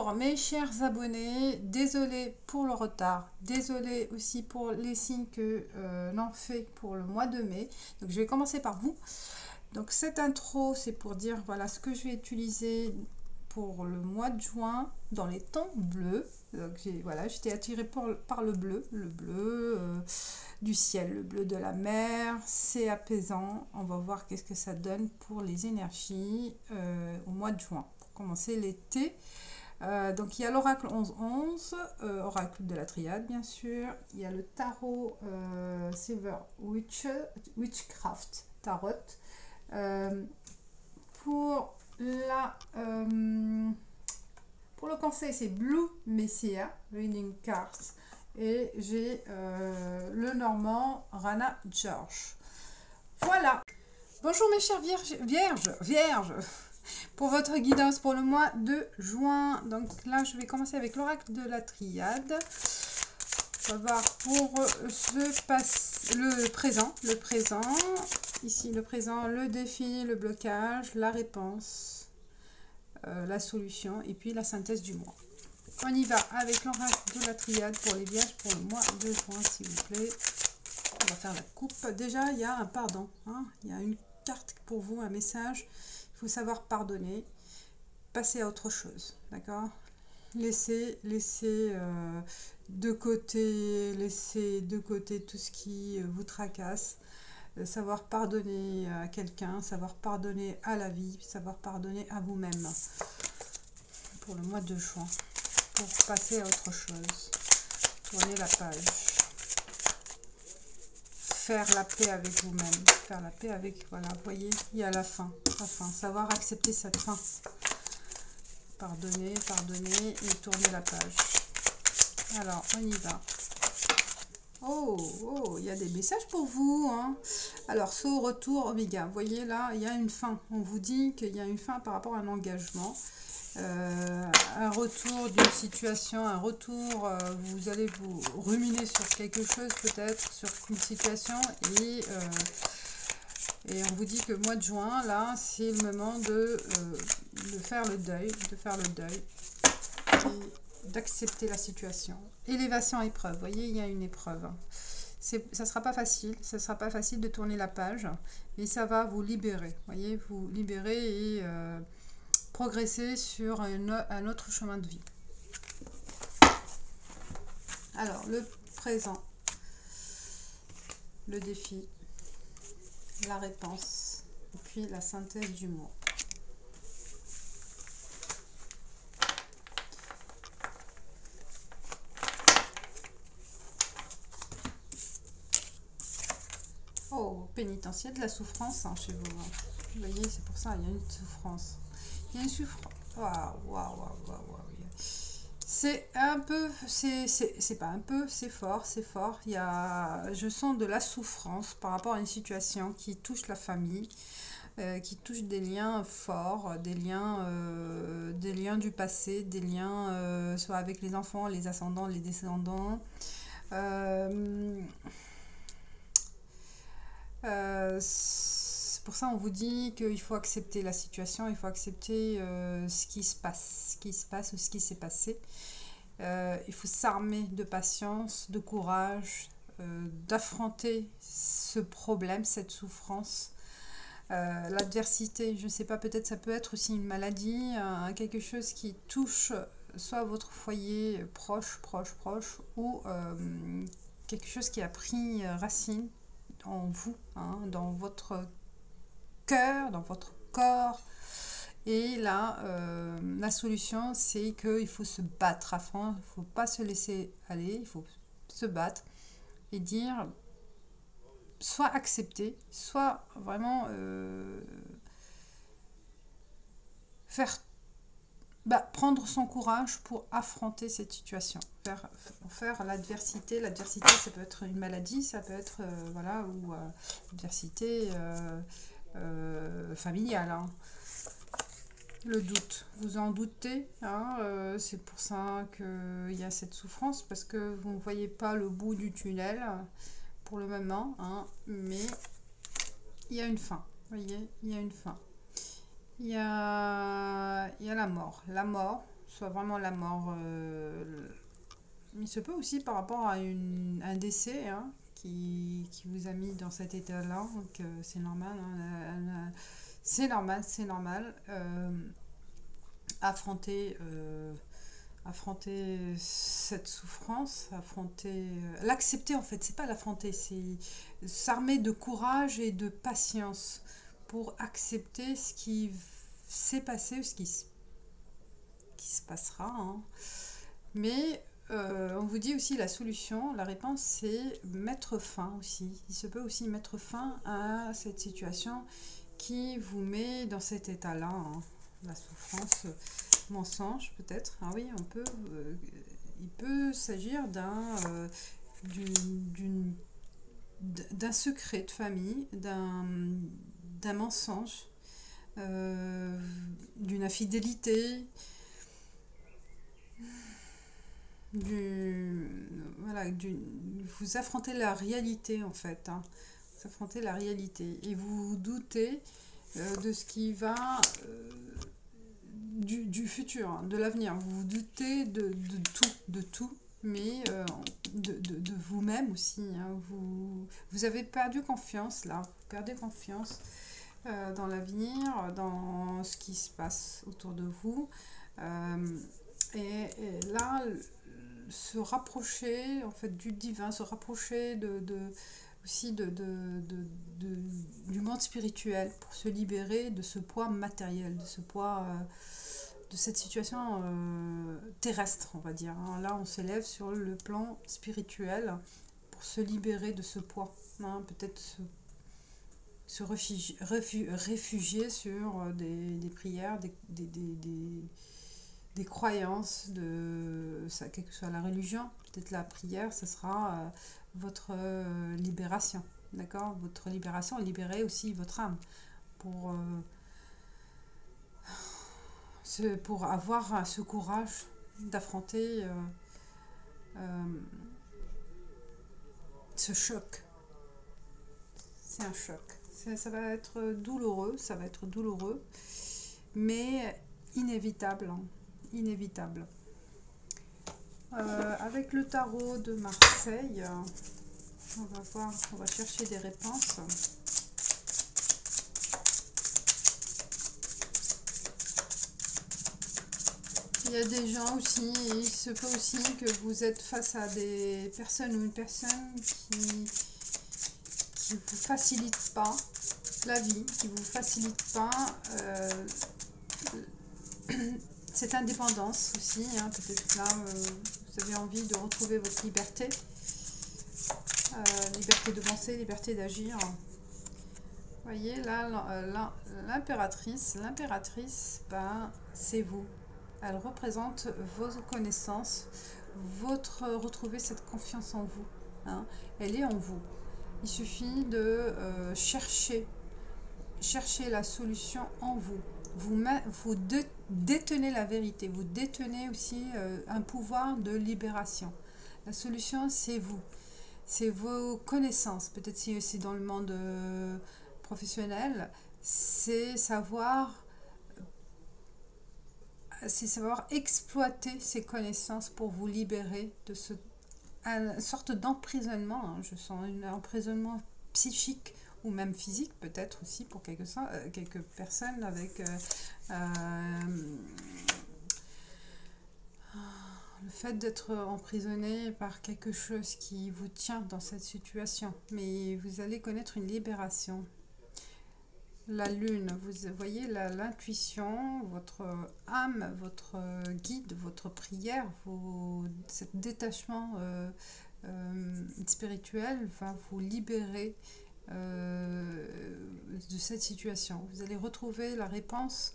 Bonjour mes chers abonnés, désolé pour le retard, désolé aussi pour les signes que l'on fait pour le mois de mai. Donc je vais commencer par vous. Donc cette intro c'est pour dire voilà ce que je vais utiliser pour le mois de juin dans les tons bleus. Donc voilà, j'étais attirée par le bleu du ciel, le bleu de la mer, c'est apaisant. On va voir qu'est-ce que ça donne pour les énergies au mois de juin, pour commencer l'été. Donc il y a l'oracle 11-11, oracle de la triade bien sûr. Il y a le tarot Silver Witchcraft Tarot. Pour le conseil c'est Blue Messiah Reading Cards et j'ai le normand Rana George. Voilà. Bonjour mes chers vierges. Pour votre guidance pour le mois de juin. Donc là, je vais commencer avec l'oracle de la triade. On va voir pour le présent. Ici, le présent, le défi, le blocage, la réponse, la solution et puis la synthèse du mois. On y va avec l'oracle de la triade pour les vierges pour le mois de juin, s'il vous plaît. On va faire la coupe. Déjà, il y a un pardon. Hein, il y a une carte pour vous, un message. Il faut savoir pardonner, passer à autre chose, d'accord? Laisser de côté tout ce qui vous tracasse, savoir pardonner à quelqu'un, savoir pardonner à la vie, savoir pardonner à vous-même pour le mois de juin, pour passer à autre chose, tourner la page. Faire la paix avec vous-même, faire la paix avec, voilà, vous voyez, il y a la fin, savoir accepter cette fin. Pardonner et tourner la page. Alors, on y va. Oh, il y a des messages pour vous. Hein. Alors, ce retour oméga, vous voyez là, il y a une fin. On vous dit qu'il y a une fin par rapport à un engagement. Un retour d'une situation, un retour, vous allez vous ruminer sur quelque chose peut-être, sur une situation et on vous dit que le mois de juin, là, c'est le moment de faire le deuil, et d'accepter la situation. Élévation épreuve, vous voyez, il y a une épreuve. Ça sera pas facile de tourner la page, mais ça va vous libérer, vous voyez, vous libérer et progresser sur un autre chemin de vie. Alors, le présent, le défi, la réponse, et puis la synthèse du mot. Oh, pénitentiaire de la souffrance hein, chez vous. Hein. Vous voyez, c'est pour ça, il y a une souffrance. Il y a une souffrance. Waouh. C'est un peu, c'est pas un peu, c'est fort. Je sens de la souffrance par rapport à une situation qui touche la famille, qui touche des liens forts, des liens du passé, des liens soit avec les enfants, les ascendants, les descendants. C'est pour ça on vous dit qu'il faut accepter la situation, il faut accepter ce qui se passe ou ce qui s'est passé. Il faut s'armer de patience, de courage, d'affronter ce problème, cette souffrance. L'adversité, je ne sais pas, peut-être ça peut être aussi une maladie, quelque chose qui touche soit votre foyer proche ou quelque chose qui a pris racine en vous, hein, dans votre cœur, dans votre corps. Et là, la solution, c'est qu'il faut se battre à fond, il ne faut pas se laisser aller, il faut se battre et dire, soit accepter, soit vraiment prendre son courage pour affronter cette situation, faire l'adversité. L'adversité, ça peut être une maladie, ça peut être voilà, ou l'adversité familiale. Hein. Le doute, vous en doutez, hein, c'est pour ça qu'il y a cette souffrance, parce que vous ne voyez pas le bout du tunnel pour le moment, hein, mais il y a une fin, vous voyez, il y a une fin. Il y a la mort. La mort, soit vraiment la mort. Il se peut aussi par rapport à un décès, hein, qui vous a mis dans cet état-là. Donc c'est normal, hein, c'est normal, c'est normal. Affronter cette souffrance, l'accepter en fait, c'est pas l'affronter, c'est s'armer de courage et de patience pour accepter ce qui s'est passé ou ce qui se passera, hein. Mais on vous dit aussi la solution, la réponse, c'est mettre fin aussi. Il se peut aussi mettre fin à cette situation qui vous met dans cet état-là, hein. La souffrance, mensonge peut-être. Ah oui, on peut. Il peut s'agir d'un secret de famille, d'un mensonge, d'une infidélité. Voilà, vous affrontez la réalité en fait, hein. Vous affrontez la réalité et vous vous doutez de ce qui va du futur, hein, de l'avenir. Vous vous doutez de tout, mais de vous-même aussi, hein. Vous avez perdu confiance là, vous perdez confiance dans l'avenir, dans ce qui se passe autour de vous. Et là, se rapprocher en fait du divin, se rapprocher aussi du monde spirituel pour se libérer de ce poids matériel, de ce poids, de cette situation terrestre, on va dire, hein. Là, on s'élève sur le plan spirituel pour se libérer de ce poids, hein. Peut-être se réfugier sur des prières, des croyances, quelle que soit la religion. Peut-être la prière, ce sera votre libération, d'accord? Votre libération, libérer aussi votre âme pour avoir ce courage d'affronter ce choc. C'est un choc. Ça va être douloureux, mais inévitable, hein. Inévitable. Avec le tarot de Marseille, on va chercher des réponses. Il y a des gens aussi, il se peut aussi que vous êtes face à des personnes ou une personne qui vous facilite pas la vie, qui vous facilite pas cette indépendance aussi, hein. Peut-être là, vous avez envie de retrouver votre liberté, liberté de penser, liberté d'agir. Vous voyez, là, l'impératrice, ben, c'est vous. Elle représente vos connaissances, retrouver cette confiance en vous, hein. Elle est en vous. Il suffit de chercher la solution en vous. Vous détenez la vérité, vous détenez aussi un pouvoir de libération. La solution, c'est vous. C'est vos connaissances. Peut-être si c'est dans le monde professionnel, c'est savoir exploiter ces connaissances pour vous libérer de une sorte d'emprisonnement, hein. Je sens un emprisonnement psychique ou même physique, peut-être aussi pour quelques personnes avec le fait d'être emprisonné par quelque chose qui vous tient dans cette situation. Mais vous allez connaître une libération. La lune, vous voyez l'intuition, votre âme, votre guide, votre prière, ce détachement spirituel va vous libérer de cette situation. Vous allez retrouver la réponse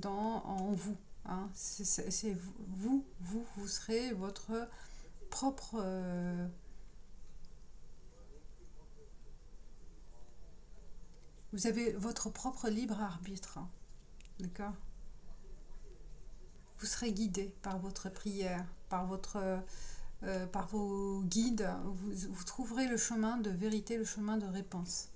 en vous, hein. C'est vous serez votre propre vous avez votre propre libre arbitre, hein. D'accord? Vous serez guidé par votre prière, par vos guides. Vous trouverez le chemin de vérité, le chemin de réponse.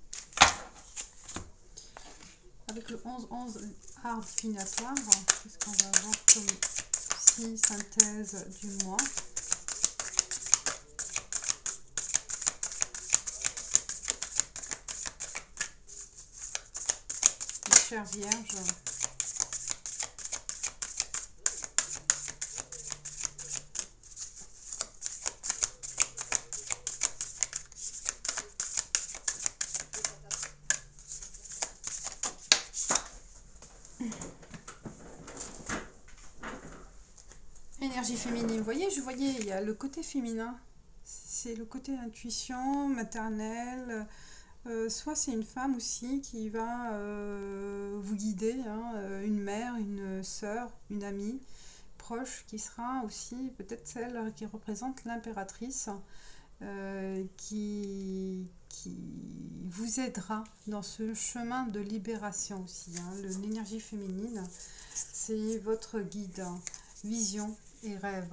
Avec le 11-11 art finatoire, qu'est-ce qu'on va avoir comme petit synthèse du mois. Mes chères vierges. Énergie féminine, vous voyez, je voyais, il y a le côté féminin, c'est le côté intuition, maternelle, soit c'est une femme aussi qui va vous guider, hein, une mère, une sœur, une amie proche, qui sera aussi peut-être celle qui représente l'impératrice, qui vous aidera dans ce chemin de libération aussi, hein. L'énergie féminine, c'est votre guide, vision et rêve.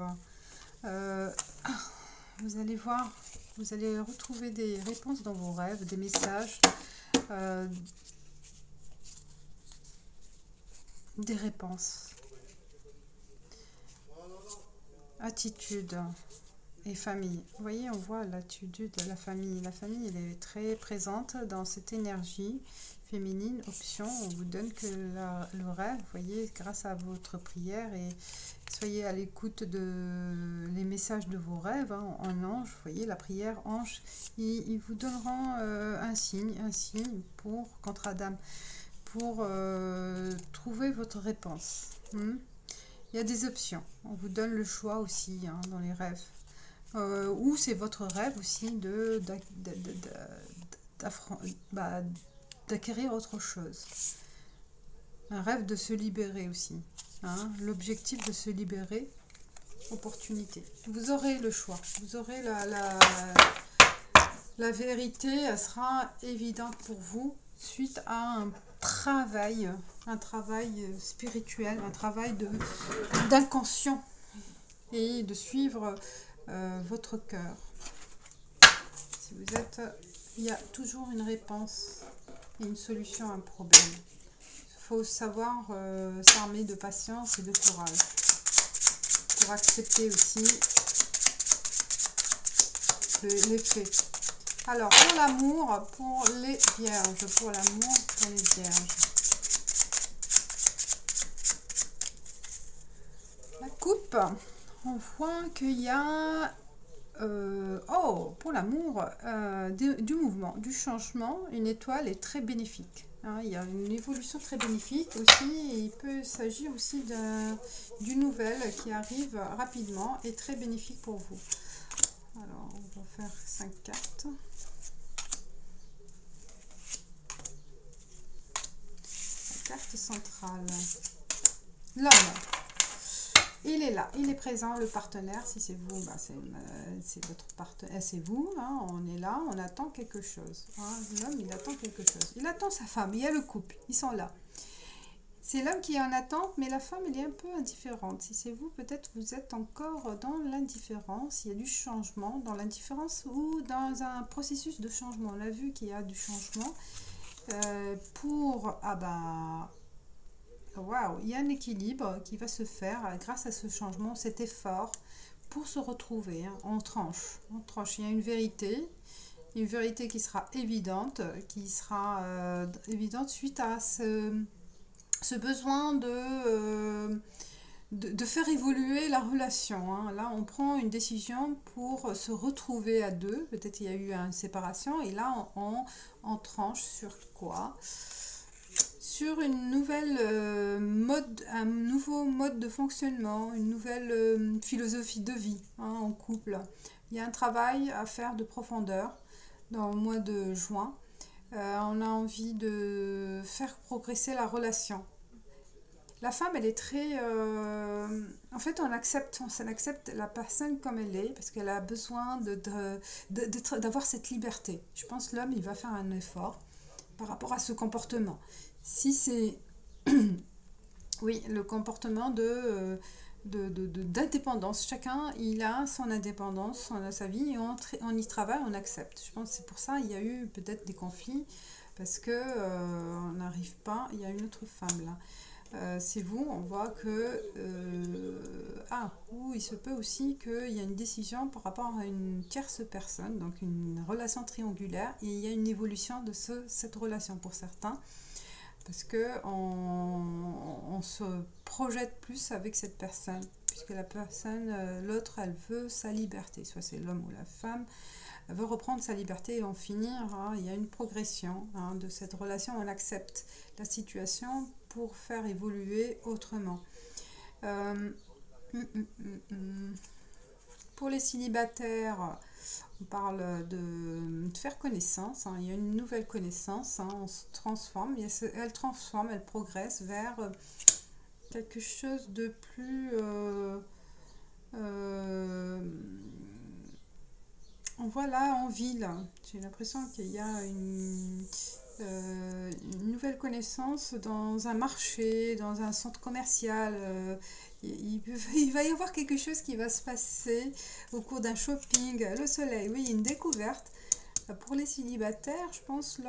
Vous allez voir, vous allez retrouver des réponses dans vos rêves, des messages, des réponses. Attitude et famille. Vous voyez, on voit l'attitude de la famille. La famille, elle est très présente dans cette énergie féminine. Option, on vous donne que le rêve, vous voyez, grâce à votre prière, et soyez à l'écoute de les messages de vos rêves, hein, en ange. Vous voyez, la prière ange, ils vous donneront un signe pour, contre Adam, pour trouver votre réponse. Il y a des options. On vous donne le choix aussi, hein, dans les rêves. Ou c'est votre rêve aussi d'acquérir autre chose. Un rêve de se libérer aussi. Hein, l'objectif de se libérer, opportunité. Vous aurez le choix. Vous aurez la vérité, elle sera évidente pour vous suite à un travail spirituel, un travail d'inconscient, et de suivre votre cœur. Si vous êtes, il y a toujours une réponse et une solution à un problème. Il faut savoir s'armer de patience et de courage pour accepter aussi les faits. Alors, pour l'amour, pour les vierges, pour l'amour, pour les vierges. La coupe, on voit qu'il y a, pour l'amour, du mouvement, du changement. Une étoile est très bénéfique. Hein, il y a une évolution très bénéfique aussi. Et il peut s'agir aussi d'une nouvelle qui arrive rapidement et très bénéfique pour vous. Alors, on va faire 5 cartes. La carte centrale. L'homme. Il est là, il est présent, le partenaire. Si c'est vous, bah c'est votre partenaire, c'est vous. Hein, on est là, on attend quelque chose. Hein, l'homme, il attend quelque chose. Il attend sa femme. Il y a le couple, ils sont là. C'est l'homme qui est en attente, mais la femme, elle est un peu indifférente. Si c'est vous, peut-être vous êtes encore dans l'indifférence. Il y a du changement dans l'indifférence ou dans un processus de changement. On a vu qu'il y a du changement waouh, il y a un équilibre qui va se faire grâce à ce changement, cet effort pour se retrouver. Hein, on tranche. Il y a une vérité qui sera évidente, suite à ce besoin de faire évoluer la relation. Hein. Là, on prend une décision pour se retrouver à deux. Peut-être il y a eu une séparation et là, on tranche sur quoi ? Sur une nouvelle un nouveau mode de fonctionnement, une nouvelle philosophie de vie, hein, en couple. Il y a un travail à faire de profondeur dans le mois de juin. On a envie de faire progresser la relation. La femme, elle est très... en fait, on accepte la personne comme elle est parce qu'elle a besoin d'avoir cette liberté. Je pense que l'homme, il va faire un effort par rapport à ce comportement. Si c'est oui, le comportement d'indépendance, chacun il a son indépendance, on a sa vie et on y travaille, on accepte. Je pense que c'est pour ça il y a eu peut-être des conflits parce que on n'arrive pas, il y a une autre femme là. c'est vous, on voit que ou il se peut aussi qu'il y a une décision par rapport à une tierce personne, donc une relation triangulaire, et il y a une évolution de cette relation pour certains, parce que on se projette plus avec cette personne, puisque la personne, l'autre, elle veut sa liberté, soit c'est l'homme ou la femme, elle veut reprendre sa liberté et en finir. Il y a une progression de cette relation, on accepte la situation pour faire évoluer autrement. Pour les célibataires, on parle de faire connaissance. Il y a une nouvelle connaissance, on se transforme, elle transforme, elle progresse vers quelque chose de plus... on voit là en ville, j'ai l'impression qu'il y a une nouvelle connaissance dans un marché, dans un centre commercial. Il va y avoir quelque chose qui va se passer au cours d'un shopping. Le soleil, oui, une découverte. Pour les célibataires, je pense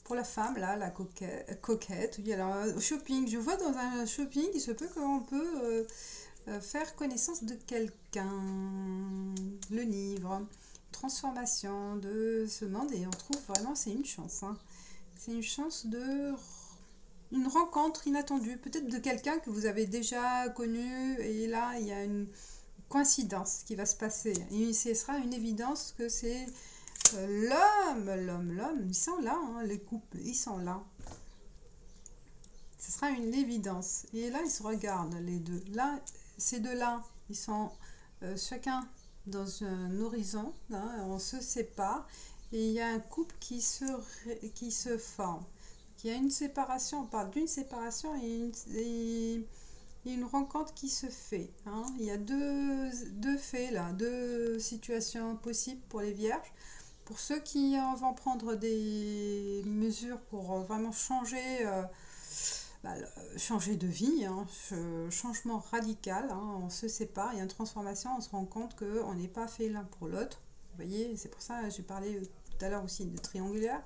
pour la femme, là, la coquette. Oui, alors, au shopping, je vois dans un shopping, il se peut qu'on peut faire connaissance de quelqu'un, le livre, transformation de ce monde, et on trouve vraiment, c'est une chance, c'est une chance une rencontre inattendue, peut-être de quelqu'un que vous avez déjà connu, et là il y a une coïncidence qui va se passer, et ce sera une évidence que c'est l'homme, ils sont là, les couples, ils sont là. Ce sera une évidence. Et là, ils se regardent, les deux. Là, ces deux-là, ils sont chacun dans un horizon. On se sépare. Et il y a un couple qui se forme. Il y a une séparation. On parle d'une séparation et une rencontre qui se fait. Il y a deux faits, là. Deux situations possibles pour les vierges. Pour ceux qui vont prendre des mesures pour vraiment changer de vie, changement radical, on se sépare, il y a une transformation, on se rend compte qu'on n'est pas fait l'un pour l'autre. Vous voyez, c'est pour ça que j'ai parlé tout à l'heure aussi de triangulaire.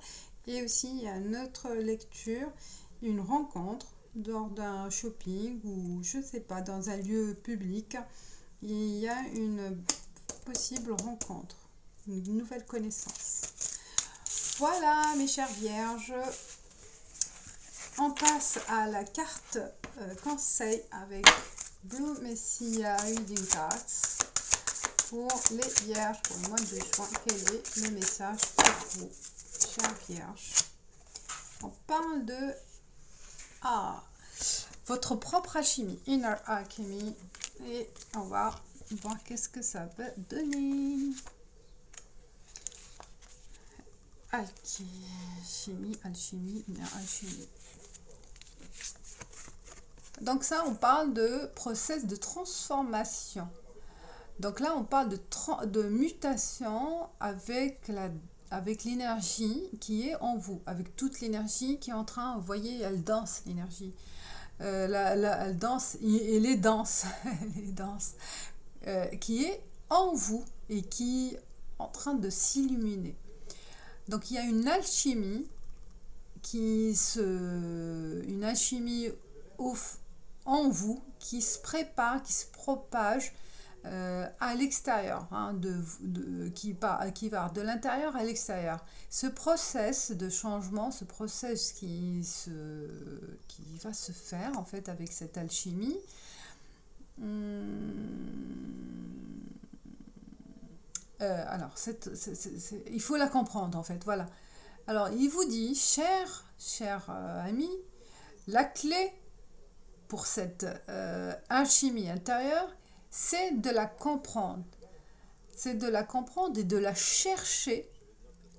Et aussi, il y a une autre lecture, une rencontre lors d'un shopping ou je ne sais pas, dans un lieu public. Il y a une possible rencontre, une nouvelle connaissance. Voilà, mes chères vierges. On passe à la carte conseil avec Blue Messiah Reading Cards pour les vierges pour le mois de juin. Quel est le message pour vous, chères vierges? On parle de votre propre alchimie, Inner Alchemy, et on va voir qu'est-ce que ça peut donner. Alchimie, Inner Alchemy. Donc ça, on parle de process de transformation. Donc là, on parle de mutation avec l'énergie qui est en vous, avec toute l'énergie qui est en train, vous voyez, elle danse, l'énergie. Elle danse, et les danses, qui est en vous et qui est en train de s'illuminer. Donc il y a une alchimie une alchimie en vous qui se prépare, qui se propage à l'extérieur, qui va de l'intérieur à l'extérieur. Ce process de changement, ce process qui va se faire en fait avec cette alchimie, alors il faut la comprendre en fait, voilà. Alors il vous dit, cher ami, la clé pour cette alchimie intérieure, c'est de la comprendre. C'est de la comprendre et de la chercher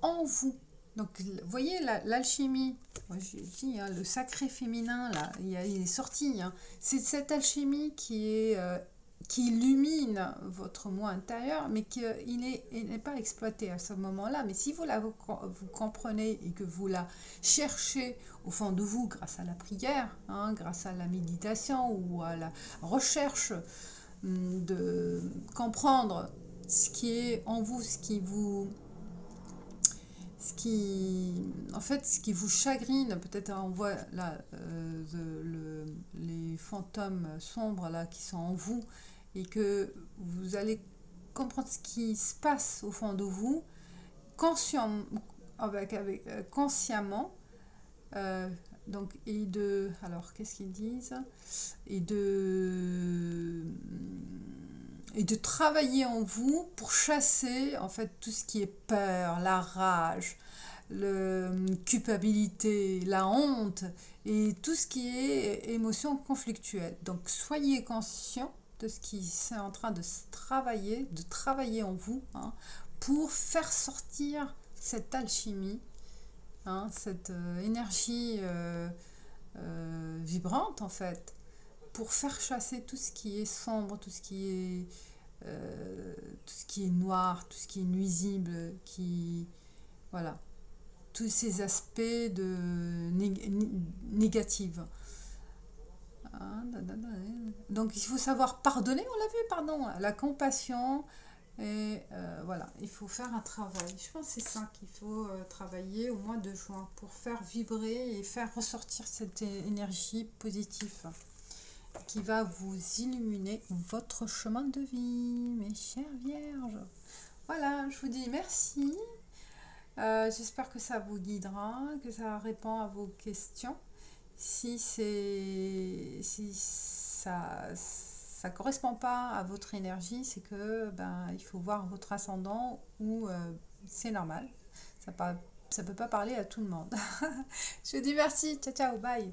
en vous. Donc, vous voyez, l'alchimie, moi j'ai dit, le sacré féminin, là, il est sorti. C'est cette alchimie qui illumine votre moi intérieur, mais il n'est pas exploité à ce moment-là. Mais si vous comprenez et que vous la cherchez au fond de vous grâce à la prière, grâce à la méditation ou à la recherche de comprendre ce qui est en vous, ce qui vous en fait, ce qui vous chagrine, peut-être on voit là les fantômes sombres là qui sont en vous, et que vous allez comprendre ce qui se passe au fond de vous, consciemment. Donc, alors qu'est-ce qu'ils disent, et de travailler en vous pour chasser en fait tout ce qui est peur, la rage, la culpabilité, la honte et tout ce qui est émotion conflictuelle. Donc soyez conscient de ce qui est en train de travailler en vous, hein, pour faire sortir cette alchimie, hein, cette énergie vibrante en fait, pour faire chasser tout ce qui est sombre, tout ce qui est noir, tout ce qui est nuisible, voilà, tous ces aspects négatifs. Donc il faut savoir pardonner, on l'a vu, pardon, la compassion, et voilà, il faut faire un travail. Je pense que c'est ça qu'il faut travailler au mois de juin pour faire vibrer et faire ressortir cette énergie positive qui va vous illuminer votre chemin de vie, mes chères vierges. Voilà, je vous dis merci. J'espère que ça vous guidera, que ça répond à vos questions. Si ça correspond pas à votre énergie, c'est que il faut voir votre ascendant, ou c'est normal. Ça peut pas parler à tout le monde. Je vous dis merci, ciao ciao, bye.